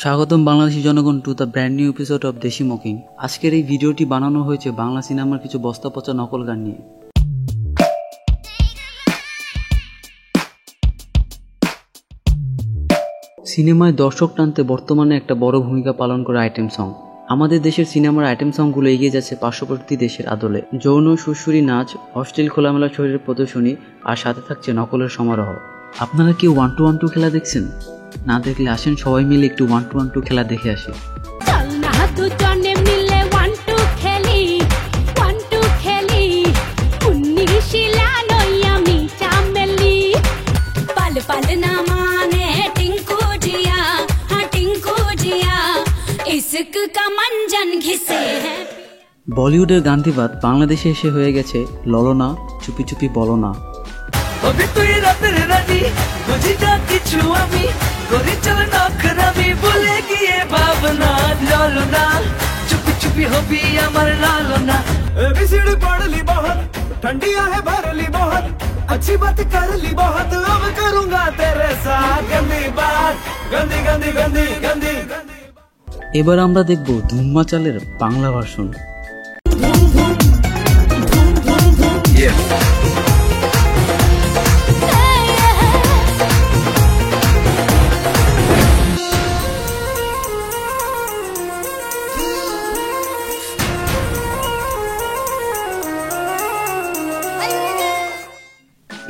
স্বাগতম বাংলাদেশি জনগণ to the brand new episode of দেশি মকিং। আজকের এই ভিডিওটি বানানো হয়েছে বাংলা সিনেমার কিছু বস্তা পচা নকল গান নিয়ে। সিনেমায় দর্শক টানতে বর্তমানে একটা বড় ভূমিকা পালন করে আইটেম সং। আমাদের দেশের সিনেমার আইটেম সংগুলো এগিয়ে যাচ্ছে পার্শ্ববর্তী দেশের আদলে। যৌন সুরসুরি নাচ, অশ্লীল খোলামেলা শরীরের প্রদর্শনী আর সাথে থাকছে নকলের সমারোহ। আপনারা কি 1-2-1-2 খেলা দেখছেন? না দেখলে আসেন সবাই মিলে একটু 1-2-1-2 খেলা দেখে আসি। বলিউডের গান্ধীবাদ বাংলাদেশে এসে হয়ে গেছে ললনা চুপি চুপি বলনা। ठंडिया है भर ली बहुत अच्छी बात कर ली बहुत अब करूंगा तेरे साथ गंदी बात गंदी गंदी गंदी गंदी। এবার আমরা দেখব ধুম্মা চালের বাংলা ভার্সন।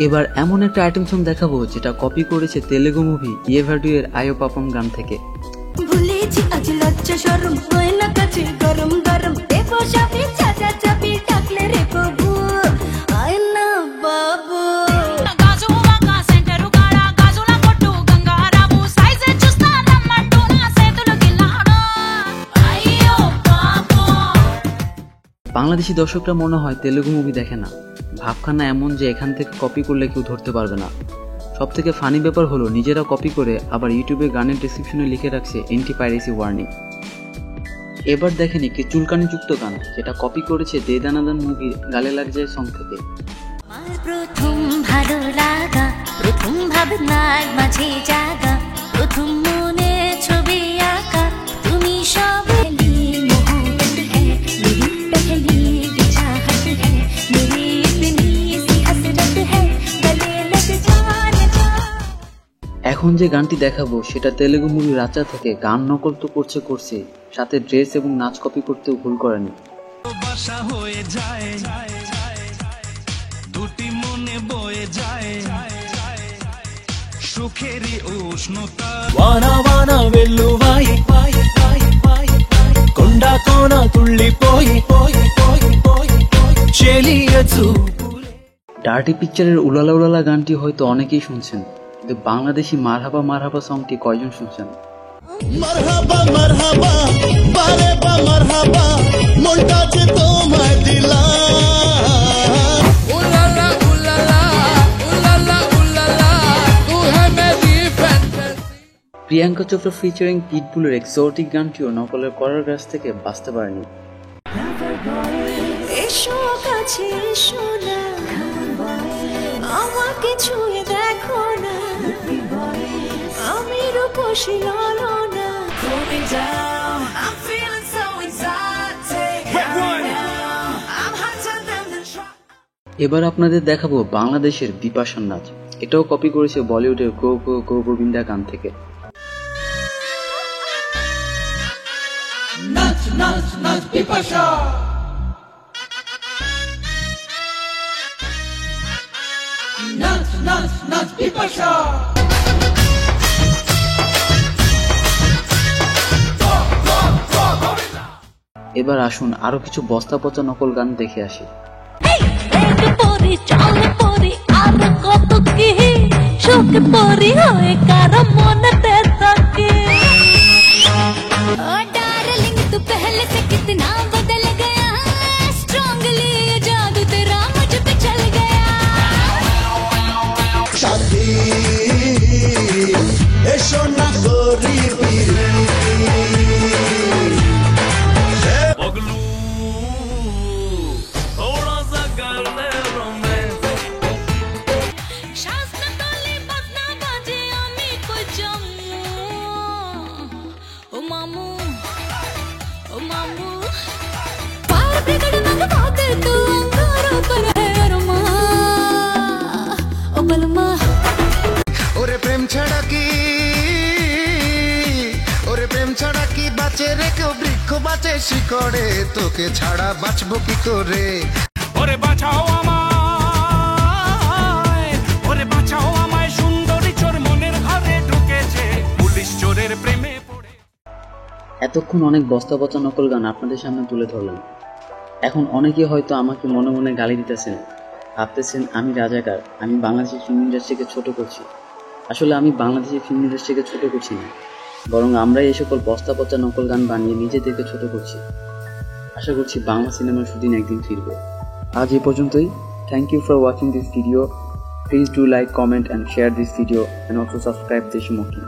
এবার এমন একটা আইটেম সং দেখাবো যেটা কপি করেছে তেলেগু মুভি ইয়ে ভাডু এর আয়ো পাপম গান থেকে। বাংলাদেশি দর্শকরা মনে হয় তেলেগু মুভি দেখে না। ভাবখানা এমন যে এখান থেকে কপি করলে কেউ ধরতে পারবে না। সব থেকে ফানি ব্যাপার হলো নিজেরা কপি করে আবার ইউটিউবে গানের ডেসক্রিপশনে লিখে রাখছে এন্টি পাইরেসি ওয়ার্নিং। এবার দেখেন একটি চুলকানি যুক্ত গান যেটা কপি করেছে দে দানাদান মুভির গালে লাগ যায় সং থেকে। প্রথম ভালো লাগা, প্রথম ভাবনার মাঝে জাগা, প্রথম মনে ছবি আঁকা, তুমি সব এখন যে গানটি দেখাবো সেটা তেলেগু মুভি রাচা থেকে গান নকল তো করছে সাথে ড্রেস এবং নাচ কপি করতেও ভুল করেনি। ডার্টি পিকচারের উলালা উলালা গানটি হয়তো অনেকেই শুনছেন, কিন্তু বাংলাদেশি মারহাবা মারহাবা সংটি কয়জন শুনছেন? মারহাবা মারহাবা বারে বা মারহাবা মনটা যে তোমায় দিলাম উলালা উলালা উলালা উলালা তু হ্যায় মেরি ফ্যান্টাসি। প্রিয়াঙ্কা চোপড়া ফিচারিং পিটবুলের এক্সোটিক গানটিও নকলের করার কাছ থেকে বাঁচতে পারেনি। এসো কাছে এসো না, আমাকে ছুঁয়ে দেখো না, আমি রূপসী ললনা going down, I'm feeling so excited right now, I'm hotter than the truck। এবার আপনাদের দেখাবো বাংলাদেশের বিপাশার নাচ। এটাও কপি করেছে বলিউডের গো গো গো গোবিন্দা গান থেকে। नाच नाच नाच पिपाशा नाच नाच नाच पिपाशा। এবার আসুন আরো কিছু বস্তা পচা নকল গান দেখে আসি। এসো না করি मामू ओ मामू पार बिगड़ मग बात तू अंगारों पर है अरमा ओ बलमा ওরে প্রেম ছাড়া কি ওরে প্রেম ছাড়া কি বাঁচে রে কেউ বৃক্ষ বাঁচে শিকড়ে তোকে ছাড়া বাঁচবো কি করে ওরে বাঁচাও আমায় ওরে বাঁচাও আমায় সুন্দরী চোর মনের ঘরে ঢুকেছে পুলিশ চোরের প্রেমে পড়ে এতক্ষণ অনেক বস্তা পচা নকল গান আপনাদের সামনে তুলে ধরলাম। এখন অনেকে হয়তো আমাকে মনে মনে গালি দিতেছেন, ভাবতেছেন আমি রাজাকার, আমি বাংলাদেশের ফিল্ম ইন্ডাস্ট্রিকে ছোট করছি। আসলে আমি বাংলাদেশের ফিল্ম ইন্ডাস্ট্রিকে ছোট করছি না, বরং আমরাই এই সকল বস্তা পচা নকল গান বানিয়ে নিজেদেরকে ছোট করছি। আশা করছি বাংলা সিনেমার শুটিং একদিন ফিরবে। আজ এ পর্যন্তই। Thank you for watching this video. Please do like, comment and share this video and also subscribe Deshi মুখী।